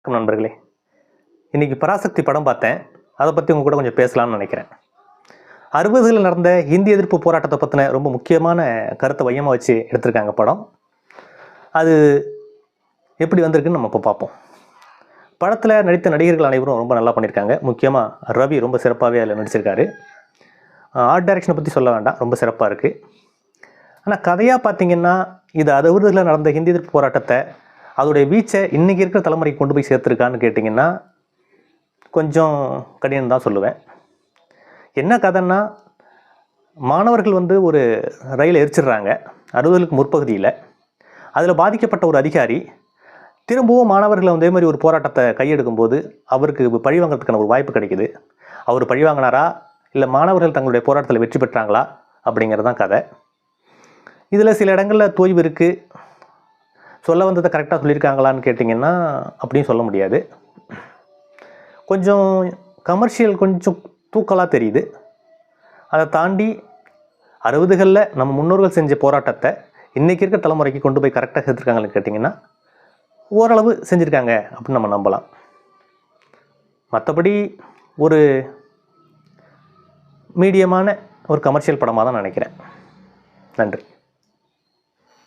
வணக்கம் நண்பர்களே. இன்றைக்கி பராசக்தி படம் பார்த்தேன். அதை பற்றி உங்கள் கூட கொஞ்சம் பேசலாம்னு நினைக்கிறேன். 60களில் நடந்த இந்திய எதிர்ப்பு போராட்டத்தை பற்றின ரொம்ப முக்கியமான கருத்தை மையமாக வச்சு எடுத்திருக்காங்க படம். அது எப்படி வந்திருக்குன்னு நம்ம இப்போ பார்ப்போம். படத்தில் நடித்த நடிகர்கள் அனைவரும் ரொம்ப நல்லா பண்ணியிருக்காங்க. முக்கியமாக ரவி ரொம்ப சிறப்பாகவே அதில் நடிச்சிருக்காரு. ஆர்ட் டைரக்ஷனை பற்றி சொல்ல வேண்டாம், ரொம்ப சிறப்பாக இருக்குது. ஆனால் கதையாக பார்த்திங்கன்னா இது 60களில் நடந்த இந்திய எதிர்ப்பு போராட்டத்தை அதோடைய வீச்சை இன்றைக்கி இருக்கிற தலைமுறைக்கு கொண்டு போய் சேர்த்துருக்கான்னு கேட்டிங்கன்னா கொஞ்சம் கடினம் தான் சொல்லுவேன். என்ன கதைன்னா, மாணவர்கள் ஒரு ரயிலை எரிச்சிடுறாங்க 60களுக்கு முற்பகுதியில். அதில் பாதிக்கப்பட்ட ஒரு அதிகாரி திரும்பவும் மாணவர்களை அதே மாதிரி ஒரு போராட்டத்தை கையெடுக்கும்போது அவருக்கு பழி வாங்கிறதுக்கான ஒரு வாய்ப்பு கிடைக்குது. அவர் பழி வாங்கினாரா இல்லை மாணவர்கள் தங்களுடைய போராட்டத்தில் வெற்றி பெற்றாங்களா அப்படிங்கிறது தான் கதை. இதில் சில இடங்களில் தோய்வு இருக்குது. சொல்ல வந்ததை கரெக்டாக சொல்லியிருக்காங்களான்னு கேட்டிங்கன்னா அப்படியும் சொல்ல முடியாது. கொஞ்சம் கமர்ஷியல் கொஞ்சம் தூக்கலாக தெரியுது. அதை தாண்டி 60களில் நம்ம முன்னோர்கள் செஞ்ச போராட்டத்தை இன்றைக்கி இருக்க தலைமுறைக்கு கொண்டு போய் கரெக்டாக சேர்த்துருக்காங்கன்னு கேட்டிங்கன்னா ஓரளவு செஞ்சுருக்காங்க அப்படின்னு நம்ம நம்பலாம். மற்றபடி ஒரு மீடியமான ஒரு கமர்ஷியல் படமாக தான் நினைக்கிறேன். நன்றி.